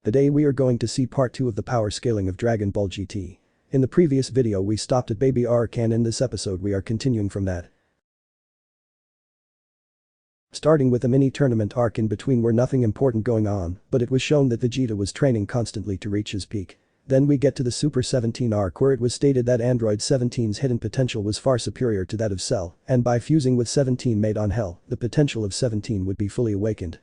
Today we are going to see part 2 of the power scaling of Dragon Ball GT. In the previous video we stopped at Baby Arcan. In this episode we are continuing from that. Starting with a mini tournament arc in between where nothing important going on, but it was shown that Vegeta was training constantly to reach his peak. Then we get to the Super 17 arc where it was stated that Android 17's hidden potential was far superior to that of Cell, and by fusing with 17 made on Hell, the potential of 17 would be fully awakened.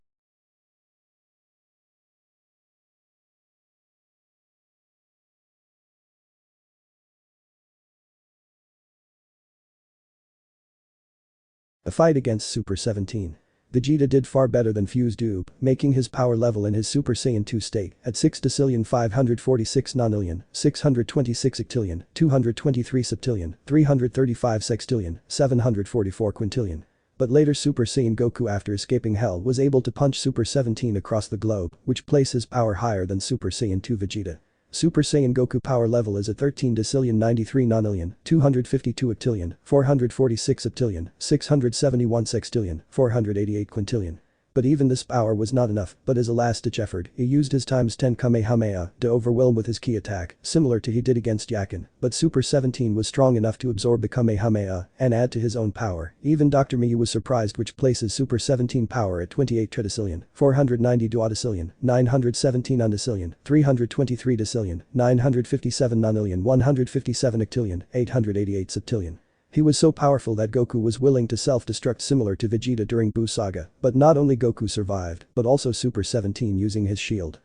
A fight against Super 17. Vegeta did far better than Fuse Dube, making his power level in his Super Saiyan 2 state at 6,546 nonillion, 626 octillion, 223 septillion, 335 sextillion, 744 quintillion. But later Super Saiyan Goku after escaping Hell was able to punch Super 17 across the globe, which places power higher than Super Saiyan 2 Vegeta. Super Saiyan Goku power level is at 13 decillion 93 nonillion, 252 octillion, 446 septillion, 671 sextillion, 488 quintillion. But even this power was not enough, but as a last-ditch effort, he used his ×10 Kamehameha to overwhelm with his key attack, similar to he did against Yakin, but Super 17 was strong enough to absorb the Kamehameha and add to his own power. Even Dr. Miyu was surprised, which places Super 17 power at 28 tridecillion, 490 duodecillion, 917 undecillion, 323 decillion, 957 nonillion, 157 octillion, 888 septillion. He was so powerful that Goku was willing to self-destruct similar to Vegeta during Buu Saga, but not only Goku survived, but also Super 17 using his shield.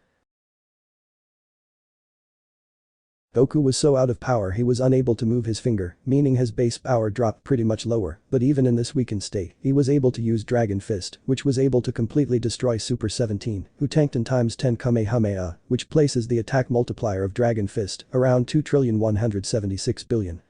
Goku was so out of power he was unable to move his finger, meaning his base power dropped pretty much lower, but even in this weakened state, he was able to use Dragon Fist, which was able to completely destroy Super 17, who tanked in ×10 Kamehameha, which places the attack multiplier of Dragon Fist around 2,176 billion.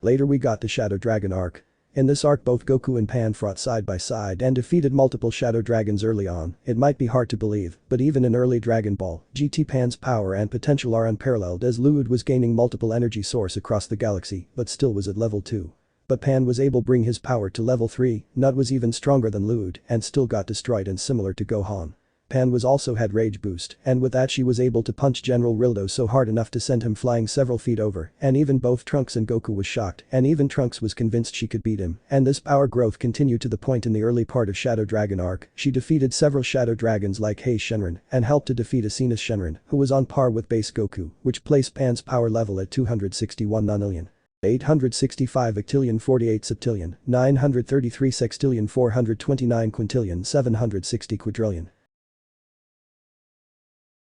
Later we got the Shadow Dragon arc. In this arc both Goku and Pan fought side by side and defeated multiple Shadow Dragons early on. It might be hard to believe, but even in early Dragon Ball, GT Pan's power and potential are unparalleled as Lude was gaining multiple energy source across the galaxy but still was at level 2. But Pan was able to bring his power to level 3, Nut was even stronger than Lude and still got destroyed, and similar to Gohan. Pan was also had rage boost, and with that she was able to punch General Rildo so hard enough to send him flying several feet over, and even both Trunks and Goku was shocked, and even Trunks was convinced she could beat him, and this power growth continued to the point in the early part of Shadow Dragon arc, she defeated several Shadow Dragons like Heis Shenron, and helped to defeat Asinus Shenron, who was on par with base Goku, which placed Pan's power level at 261 nonillion. 865 octillion 48 septillion, 933 sextillion 429 quintillion 760 quadrillion.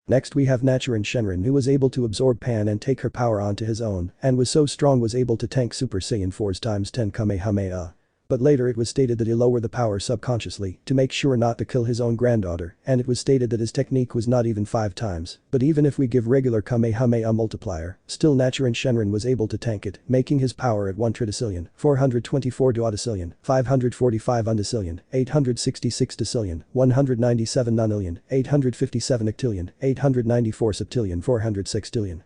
Next we have Nichiren Shenron, who was able to absorb Pan and take her power onto his own, and was so strong was able to tank Super Saiyan 4's ×10 Kamehameha. But later it was stated that he lowered the power subconsciously to make sure not to kill his own granddaughter, and it was stated that his technique was not even 5 times, but even if we give regular Kamehameha multiplier, still Nichiren Shenron was able to tank it, making his power at 1 tridecillion, 424 duodecillion, 545 undecillion, 866 decillion, 197 nonillion, 857 octillion, 894 septillion 400 sextillion.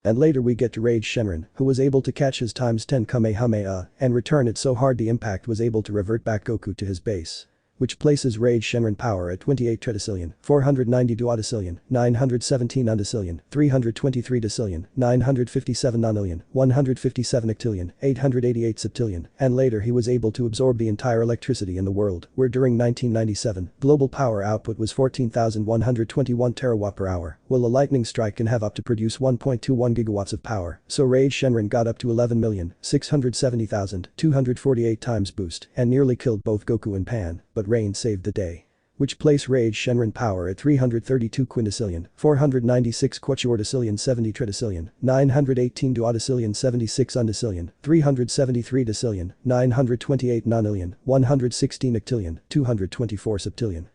And later we get to Rage Shenron, who was able to catch his ×10 Kamehameha and return it so hard the impact was able to revert back Goku to his base. Which places Rage Shenron power at 28 tridecillion, 490 duodecillion, 917 undecillion, 323 decillion, 957 nonillion, 157 octillion, 888 septillion, and later he was able to absorb the entire electricity in the world, where during 1997, global power output was 14,121 terawatt per hour, while a lightning strike can have up to produce 1.21 gigawatts of power, so Rage Shenron got up to 11,670,248 times boost and nearly killed both Goku and Pan, but Rain saved the day. Which place Rage Shenron power at 332 quindecillion, 496 quattordecillion 70 tridecillion, 918 duodecillion 76 undecillion, 373 decillion, 928 nonillion, 116 octillion, 224 septillion.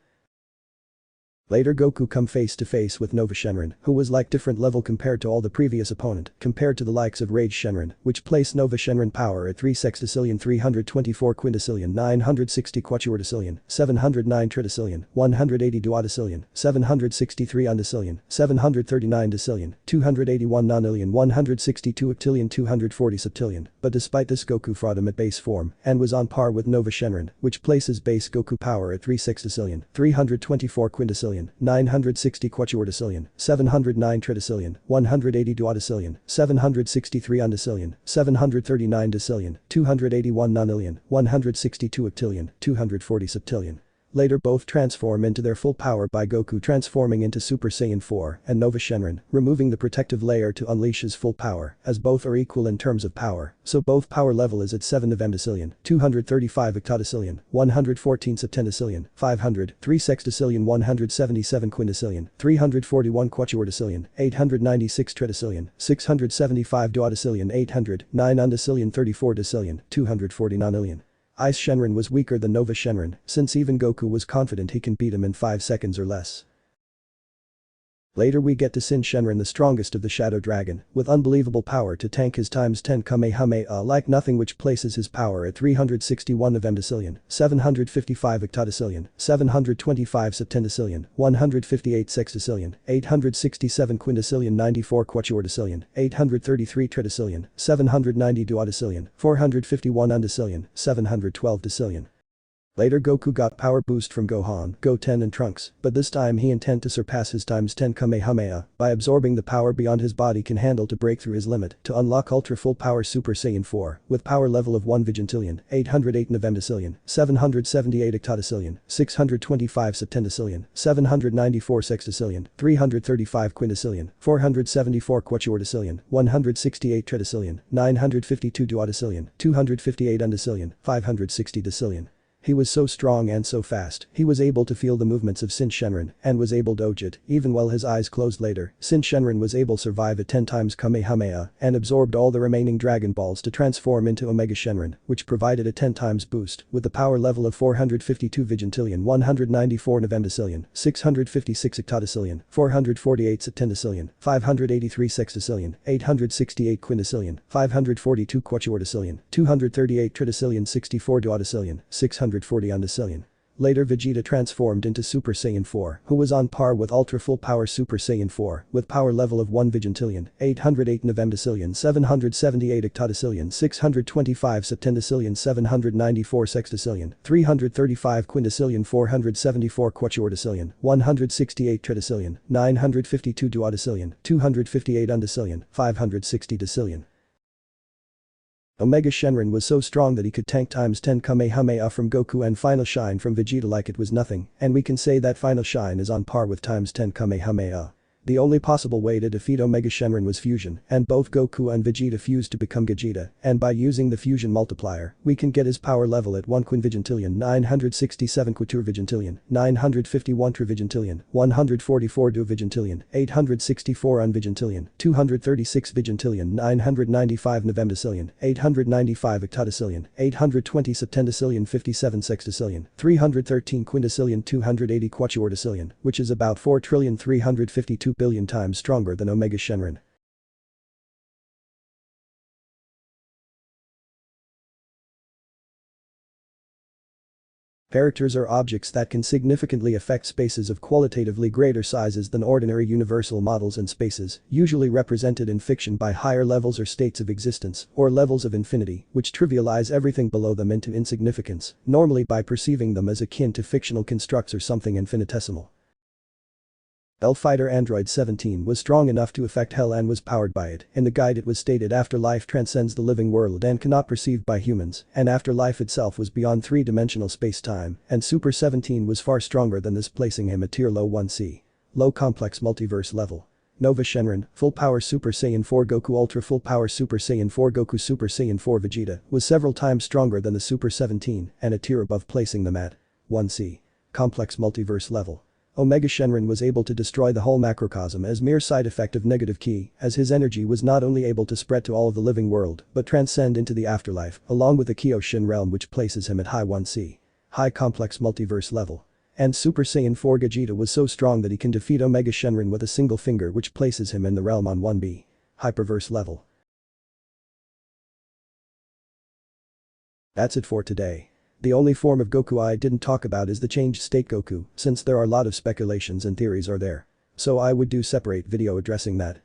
Later Goku come face to face with Nova Shenron, who was like different level compared to all the previous opponent, compared to the likes of Rage Shenron, which placed Nova Shenron power at 3 sextillion 324 quintillion 960 quadrillion 709 tridecillion 180 duodecillion 763 undecillion 739 decillion 281 nonillion 162 octillion 240 septillion, but despite this Goku fought him at base form and was on par with Nova Shenron, which places base Goku power at 3 sextillion 324 quintillion 960 quadrillion 709 tridecillion 180 duodecillion 763 undecillion 739 decillion 281 nonillion 162 octillion 240 septillion. Later both transform into their full power by Goku transforming into Super Saiyan 4 and Nova Shenron, removing the protective layer to unleash his full power, as both are equal in terms of power, so both power level is at 7 novemdecillion, 235 octodecillion, 114 septendecillion, 500, 3 sextillion 177 quindecillion, 341 quadrillion 896 tridecillion, 675 duodecillion 800, 9 undecillion 34 decillion, 240 nonillion. Ice Shenron was weaker than Nova Shenron, since even Goku was confident he can beat him in 5 seconds or less. Later we get to Sin Shenron, the strongest of the Shadow Dragon, with unbelievable power to tank his ×10 Kamehameha like nothing, which places his power at 361 novemdecillion, 755 octodecillion, 725 septendecillion, 158 sextillion, 867 quindecillion 94 quadrillion 833 tridecillion, 790 duodecillion, 451 undecillion, 712 decillion. Later Goku got power boost from Gohan, Goten and Trunks, but this time he intend to surpass his ×10 Kamehameha by absorbing the power beyond his body can handle to break through his limit to unlock ultra full power Super Saiyan 4 with power level of 1 vigintillion, 808 novemdecillion, 778 octodecillion, 625 septendecillion, 794 sextillion, 335 quindecillion, 474 quadrillion 168 tridecillion, 952 duodecillion, 258 undecillion, 560 decillion. He was so strong and so fast, he was able to feel the movements of Sin Shenron and was able to dodge it even while his eyes closed. Later, Sin Shenron was able to survive a 10 times Kamehameha and absorbed all the remaining Dragon Balls to transform into Omega Shenron, which provided a 10 times boost with the power level of 452 vigintillion 194 novemdecillion, 656 octodecillion, 448 septendecillion, 583 sextillion, 868 quindecillion, 542 quadrillion, 238 tridecillion 64 duodecillion, 640 undecillion. Later Vegeta transformed into Super Saiyan 4, who was on par with ultra full power Super Saiyan 4 with power level of 1 vigintillion, 808 novemdecillion 778 octodecillion 625 septendecillion 794 sextillion, 335 quindecillion 474 quadrillion 168 tridecillion, 952 duodecillion, 258 undecillion, 560 decillion. Omega Shenron was so strong that he could tank ×10 Kamehameha from Goku and Final Shine from Vegeta like it was nothing, and we can say that Final Shine is on par with ×10 Kamehameha. The only possible way to defeat Omega Shenron was fusion, and both Goku and Vegeta fused to become Gogeta, and by using the fusion multiplier, we can get his power level at 1 quinvigintillion 967 quadrivigintillion 951 trivigintillion 144 duvigintillion 864 unvigintillion 236 vigintillion 995 novemdecillion 895 octodecillion 820 septendecillion 57 sextillion 313 quindecillion 280 quadrillion, which is about 4,352 billion times stronger than Omega Shenron. Characters are objects that can significantly affect spaces of qualitatively greater sizes than ordinary universal models and spaces, usually represented in fiction by higher levels or states of existence, or levels of infinity, which trivialize everything below them into insignificance, normally by perceiving them as akin to fictional constructs or something infinitesimal. L-Fighter Android 17 was strong enough to affect Hell and was powered by it. In the guide it was stated afterlife transcends the living world and cannot perceived by humans, and afterlife itself was beyond three-dimensional space-time, and Super 17 was far stronger than this, placing him at tier low 1C. Low complex multiverse level. Nova Shenron, Full Power Super Saiyan 4 Goku Ultra Full Power Super Saiyan 4 Goku Super Saiyan 4 Vegeta was several times stronger than the Super 17 and a tier above, placing them at 1C. Complex multiverse level. Omega Shenron was able to destroy the whole macrocosm as mere side effect of negative ki, as his energy was not only able to spread to all of the living world but transcend into the afterlife along with the Kyoshi realm, which places him at high 1C. High complex multiverse level. And Super Saiyan 4 Gogeta was so strong that he can defeat Omega Shenron with a single finger, which places him in the realm on 1B. Hyperverse level. That's it for today. The only form of Goku I didn't talk about is the changed state Goku, since there are a lot of speculations and theories are there. So I would do separate video addressing that.